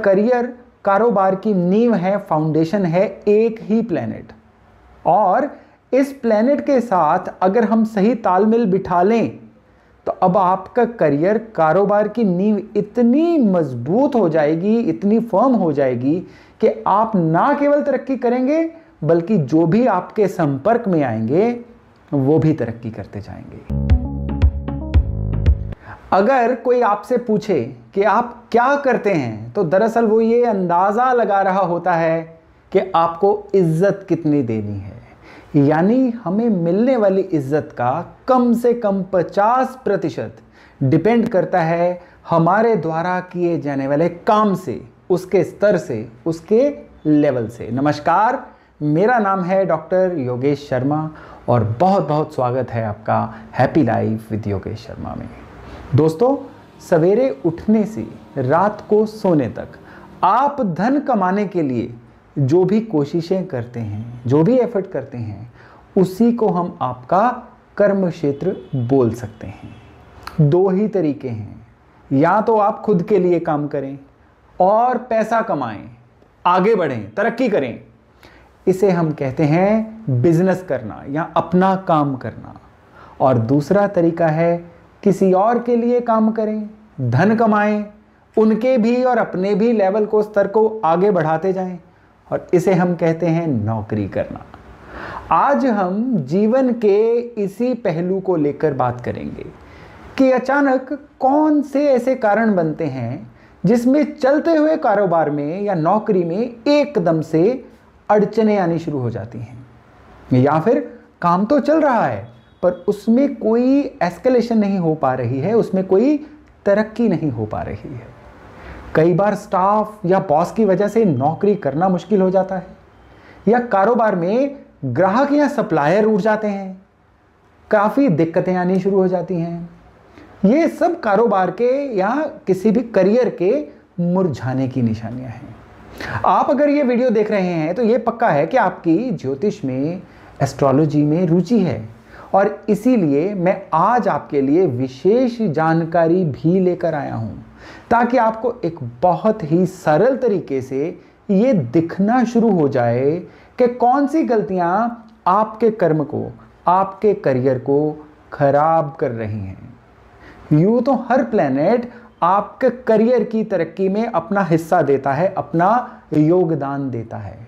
Career कारोबार की नींव है, फाउंडेशन है एक ही प्लेनेट। और इस प्लेनेट के साथ अगर हम सही तालमेल बिठा लें तो अब आपका करियर कारोबार की नींव इतनी मजबूत हो जाएगी, इतनी फर्म हो जाएगी कि आप ना केवल तरक्की करेंगे बल्कि जो भी आपके संपर्क में आएंगे वो भी तरक्की करते जाएंगे। अगर कोई आपसे पूछे कि आप क्या करते हैं तो दरअसल वो ये अंदाजा लगा रहा होता है कि आपको इज्जत कितनी देनी है। यानी हमें मिलने वाली इज्जत का कम से कम 50% डिपेंड करता है हमारे द्वारा किए जाने वाले काम से, उसके स्तर से, उसके लेवल से। नमस्कार, मेरा नाम है डॉक्टर योगेश शर्मा और बहुत बहुत स्वागत है आपका happy life with Yogesh Sharma में। दोस्तों, सवेरे उठने से रात को सोने तक आप धन कमाने के लिए जो भी कोशिशें करते हैं, जो भी एफर्ट करते हैं, उसी को हम आपका कर्म क्षेत्र बोल सकते हैं। दो ही तरीके हैं, या तो आप खुद के लिए काम करें और पैसा कमाएं, आगे बढ़ें, तरक्की करें, इसे हम कहते हैं बिजनेस करना या अपना काम करना। और दूसरा तरीका है किसी और के लिए काम करें, धन कमाएं, उनके भी और अपने भी लेवल को, स्तर को आगे बढ़ाते जाएं, और इसे हम कहते हैं नौकरी करना। आज हम जीवन के इसी पहलू को लेकर बात करेंगे कि अचानक कौन से ऐसे कारण बनते हैं जिसमें चलते हुए कारोबार में या नौकरी में एकदम से अड़चनें आनी शुरू हो जाती हैं, या फिर काम तो चल रहा है पर उसमें कोई एस्केलेशन नहीं हो पा रही है, उसमें कोई तरक्की नहीं हो पा रही है। कई बार स्टाफ या बॉस की वजह से नौकरी करना मुश्किल हो जाता है, या कारोबार में ग्राहक या सप्लायर उठ जाते हैं, काफ़ी दिक्कतें आनी शुरू हो जाती हैं। ये सब कारोबार के या किसी भी करियर के मुरझाने की निशानियां हैं। आप अगर ये वीडियो देख रहे हैं तो ये पक्का है कि आपकी ज्योतिष में, एस्ट्रोलॉजी में रुचि है, और इसीलिए मैं आज आपके लिए विशेष जानकारी भी लेकर आया हूं, ताकि आपको एक बहुत ही सरल तरीके से ये दिखना शुरू हो जाए कि कौन सी गलतियां आपके कर्म को, आपके करियर को खराब कर रही हैं। यूं तो हर प्लेनेट आपके करियर की तरक्की में अपना हिस्सा देता है, अपना योगदान देता है,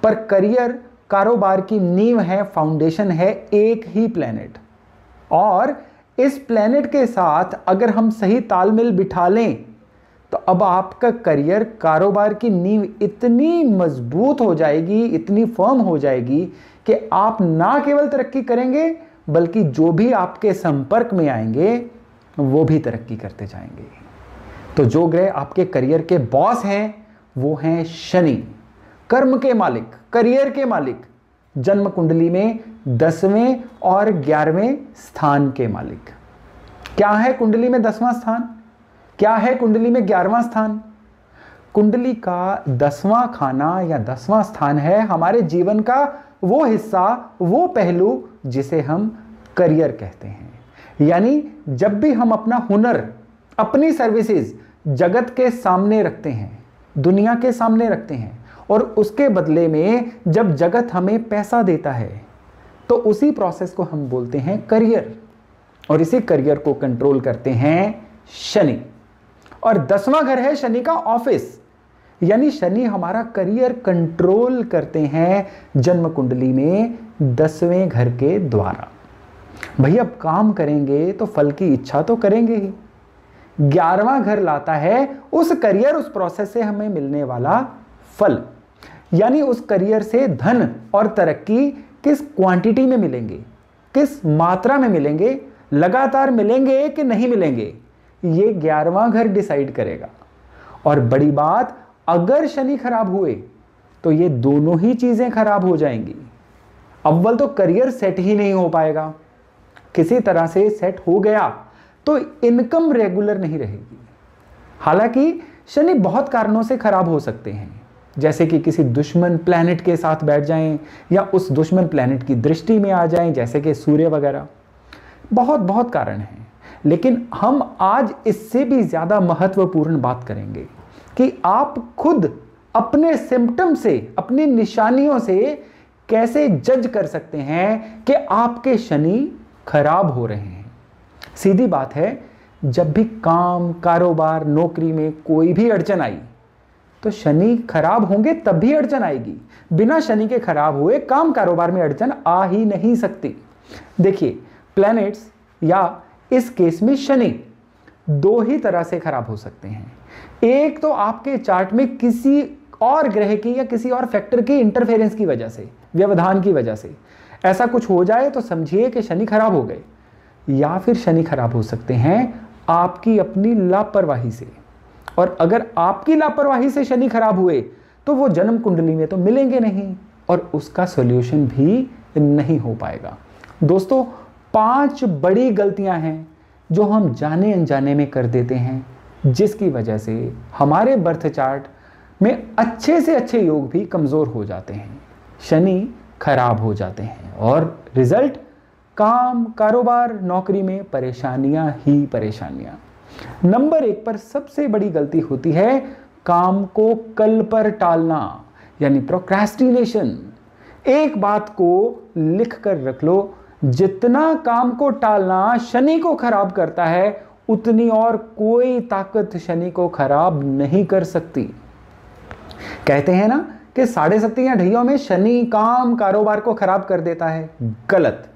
पर करियर कारोबार की नींव है, फाउंडेशन है एक ही प्लेनेट। और इस प्लेनेट के साथ अगर हम सही तालमेल बिठा लें तो अब आपका करियर कारोबार की नींव इतनी मजबूत हो जाएगी, इतनी फर्म हो जाएगी कि आप ना केवल तरक्की करेंगे बल्कि जो भी आपके संपर्क में आएंगे वो भी तरक्की करते जाएंगे। तो जो ग्रह आपके करियर के बॉस हैं वो हैं शनि, कर्म के मालिक, करियर के मालिक, जन्म कुंडली में 10वें और 11वें स्थान के मालिक। क्या है कुंडली में 10वां स्थान, क्या है कुंडली में 11वां स्थान? कुंडली का 10वां खाना या 10वां स्थान है हमारे जीवन का वो हिस्सा, वो पहलू जिसे हम करियर कहते हैं। यानी जब भी हम अपना हुनर, अपनी सर्विसेज जगत के सामने रखते हैं, दुनिया के सामने रखते हैं, और उसके बदले में जब जगत हमें पैसा देता है तो उसी प्रोसेस को हम बोलते हैं करियर, और इसी करियर को कंट्रोल करते हैं शनि। और 10वां घर है शनि का ऑफिस, यानी शनि हमारा करियर कंट्रोल करते हैं जन्म कुंडली में 10वें घर के द्वारा। भैया अब काम करेंगे तो फल की इच्छा तो करेंगे ही। 11वां घर लाता है उस करियर, उस प्रोसेस से हमें मिलने वाला फल, यानी उस करियर से धन और तरक्की किस क्वांटिटी में मिलेंगे, किस मात्रा में मिलेंगे, लगातार मिलेंगे कि नहीं मिलेंगे, ये 11वां घर डिसाइड करेगा। और बड़ी बात, अगर शनि खराब हुए तो ये दोनों ही चीजें खराब हो जाएंगी। अव्वल तो करियर सेट ही नहीं हो पाएगा, किसी तरह से सेट हो गया तो इनकम रेगुलर नहीं रहेगी। हालांकि शनि बहुत कारणों से खराब हो सकते हैं, जैसे कि किसी दुश्मन प्लैनेट के साथ बैठ जाएं या उस दुश्मन प्लैनेट की दृष्टि में आ जाएं, जैसे कि सूर्य वगैरह। बहुत बहुत कारण हैं, लेकिन हम आज इससे भी ज़्यादा महत्वपूर्ण बात करेंगे कि आप खुद अपने सिम्टम से, अपनी निशानियों से कैसे जज कर सकते हैं कि आपके शनि खराब हो रहे हैं। सीधी बात है, जब भी काम, कारोबार, नौकरी में कोई भी अड़चन आई तो शनि खराब होंगे तब भी अड़चन आएगी। बिना शनि के खराब हुए काम कारोबार में अड़चन आ ही नहीं सकती। देखिए, प्लैनेट्स या इस केस में शनि दो ही तरह से खराब हो सकते हैं। एक तो आपके चार्ट में किसी और ग्रह की या किसी और फैक्टर की इंटरफेरेंस की वजह से, व्यवधान की वजह से ऐसा कुछ हो जाए तो समझिए कि शनि खराब हो गए। या फिर शनि खराब हो सकते हैं आपकी अपनी लापरवाही से, और अगर आपकी लापरवाही से शनि खराब हुए तो वो जन्म कुंडली में तो मिलेंगे नहीं और उसका सॉल्यूशन भी नहीं हो पाएगा। दोस्तों, 5 बड़ी गलतियां हैं जो हम जाने अनजाने में कर देते हैं, जिसकी वजह से हमारे बर्थ चार्ट में अच्छे से अच्छे योग भी कमज़ोर हो जाते हैं, शनि खराब हो जाते हैं और रिजल्ट काम, कारोबार, नौकरी में परेशानियां ही परेशानियां। नंबर 1 पर सबसे बड़ी गलती होती है काम को कल पर टालना, यानी प्रोक्रेस्टिनेशन। एक बात को लिख कर रख लो, जितना काम को टालना शनि को खराब करता है, उतनी और कोई ताकत शनि को खराब नहीं कर सकती। कहते हैं ना कि 7.5 ढैयों में शनि काम, कारोबार को खराब कर देता है। गलत।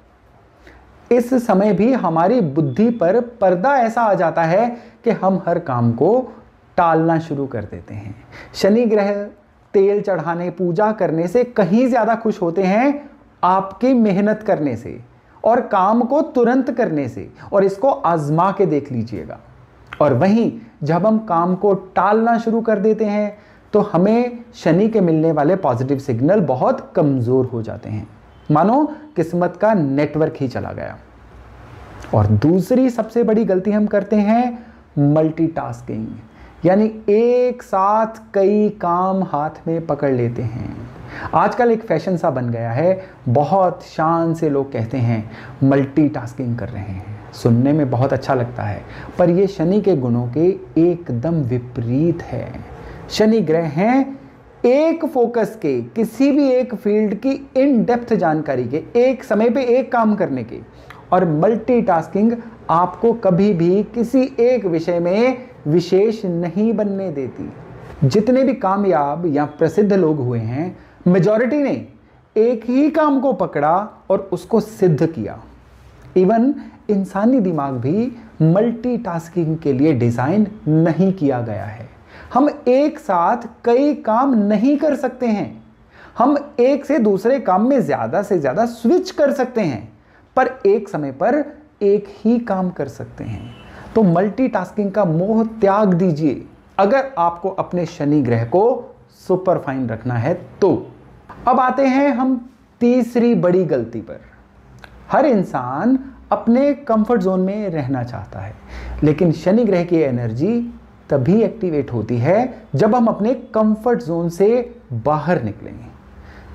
इस समय भी हमारी बुद्धि पर पर्दा ऐसा आ जाता है कि हम हर काम को टालना शुरू कर देते हैं। शनि ग्रह तेल चढ़ाने, पूजा करने से कहीं ज्यादा खुश होते हैं आपकी मेहनत करने से और काम को तुरंत करने से, और इसको आजमा के देख लीजिएगा। और वहीं जब हम काम को टालना शुरू कर देते हैं तो हमें शनि के मिलने वाले पॉजिटिव सिग्नल बहुत कमजोर हो जाते हैं, मानो किस्मत का नेटवर्क ही चला गया। और दूसरी सबसे बड़ी गलती हम करते हैं मल्टीटास्किंग, यानी एक साथ कई काम हाथ में पकड़ लेते हैं। आजकल एक फैशन सा बन गया है, बहुत शान से लोग कहते हैं मल्टीटास्किंग कर रहे हैं, सुनने में बहुत अच्छा लगता है, पर यह शनि के गुणों के एकदम विपरीत है। शनि ग्रह हैं एक फोकस के, किसी भी एक फील्ड की इन डेप्थ जानकारी के, एक समय पे एक काम करने के, और मल्टीटास्किंग आपको कभी भी किसी एक विषय में विशेष नहीं बनने देती। जितने भी कामयाब या प्रसिद्ध लोग हुए हैं, मेजॉरिटी ने एक ही काम को पकड़ा और उसको सिद्ध किया। इवन इंसानी दिमाग भी मल्टीटास्किंग के लिए डिजाइन नहीं किया गया है। हम एक साथ कई काम नहीं कर सकते हैं। हम एक से दूसरे काम में ज्यादा से ज्यादा स्विच कर सकते हैं, पर एक समय पर एक ही काम कर सकते हैं। तो मल्टीटास्किंग का मोह त्याग दीजिए अगर आपको अपने शनि ग्रह को सुपर फाइन रखना है तो। अब आते हैं हम तीसरी बड़ी गलती पर। हर इंसान अपने कंफर्ट जोन में रहना चाहता है, लेकिन शनि ग्रह की एनर्जी तभी एक्टिवेट होती है जब हम अपने कंफर्ट जोन से बाहर निकलेंगे।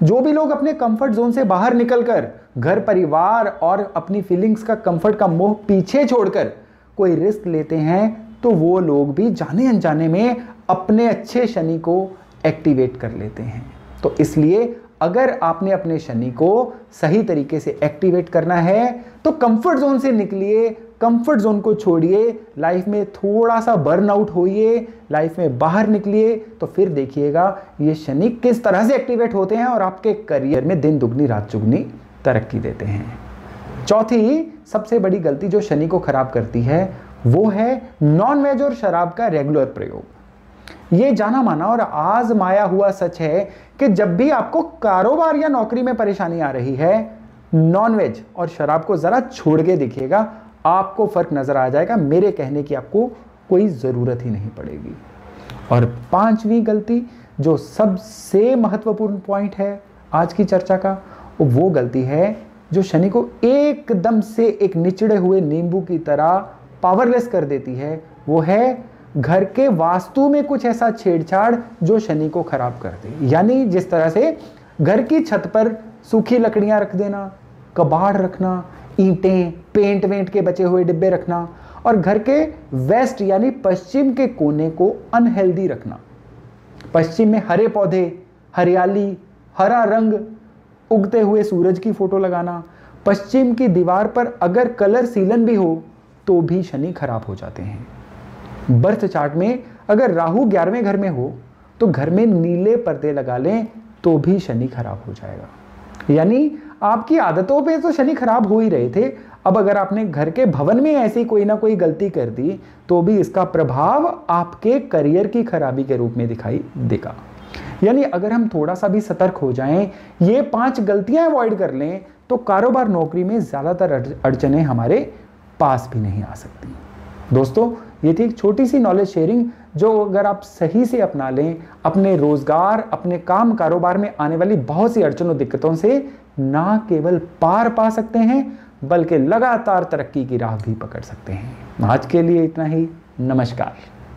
जो भी लोग अपने कंफर्ट जोन से बाहर निकलकर घर, परिवार और अपनी फीलिंग्स का, कंफर्ट का मोह पीछे छोड़कर कोई रिस्क लेते हैं, तो वो लोग भी जाने अनजाने में अपने अच्छे शनि को एक्टिवेट कर लेते हैं। तो इसलिए अगर आपने अपने शनि को सही तरीके से एक्टिवेट करना है तो कंफर्ट जोन से निकलिए, कंफर्ट जोन को छोड़िए, लाइफ में थोड़ा सा बर्नआउट होइए, लाइफ में बाहर निकलिए, तो फिर देखिएगा ये शनि किस तरह से एक्टिवेट होते हैं और आपके करियर में दिन दुगनी रात चुगनी तरक्की देते हैं। चौथी सबसे बड़ी गलती जो शनि को खराब करती है वो है नॉनवेज और शराब का रेगुलर प्रयोग। ये जाना माना और आजमाया हुआ सच है कि जब भी आपको कारोबार या नौकरी में परेशानी आ रही है, नॉनवेज और शराब को जरा छोड़ के देखिएगा, आपको फर्क नजर आ जाएगा। मेरे कहने की आपको कोई जरूरत ही नहीं पड़ेगी। और पांचवी गलती जो सबसे महत्वपूर्ण पॉइंट है आज की चर्चा का, वो गलती है जो शनि को एकदम से एक निचड़े हुए नींबू की तरह पावरलेस कर देती है। वो है घर के वास्तु में कुछ ऐसा छेड़छाड़ जो शनि को खराब कर दे। यानी जिस तरह से घर की छत पर सूखी लकड़ियां रख देना, कबाड़ रखना, ईंटें, पेंट वेंट के बचे हुए डिब्बे रखना, और घर के वेस्ट यानी पश्चिम के कोने को अनहेल्दी रखना, पश्चिम में हरे पौधे, हरियाली, हरा रंग, उगते हुए सूरज की फोटो लगाना। पश्चिम की दीवार पर अगर कलर सीलन भी हो तो भी शनि खराब हो जाते हैं। बर्थ चार्ट में अगर राहु 11वें घर में हो तो घर में नीले पर्दे लगा लें तो भी शनि खराब हो जाएगा। यानी आपकी आदतों पे तो शनि खराब हो ही रहे थे, अब अगर आपने घर के भवन में ऐसी कोई ना कोई गलती कर दी तो भी इसका प्रभाव आपके करियर की खराबी के रूप में दिखाई देगा। यानी अगर हम थोड़ा सा भी सतर्क हो जाएं, ये 5 गलतियां अवॉइड कर लें तो कारोबार नौकरी में ज्यादातर अड़चनें हमारे पास भी नहीं आ सकती। दोस्तों, ये थी एक छोटी सी नॉलेज शेयरिंग जो अगर आप सही से अपना लें, अपने रोजगार, अपने काम कारोबार में आने वाली बहुत सी अड़चनों दिक्कतों से ना केवल पार पा सकते हैं बल्कि लगातार तरक्की की राह भी पकड़ सकते हैं। आज के लिए इतना ही। नमस्कार।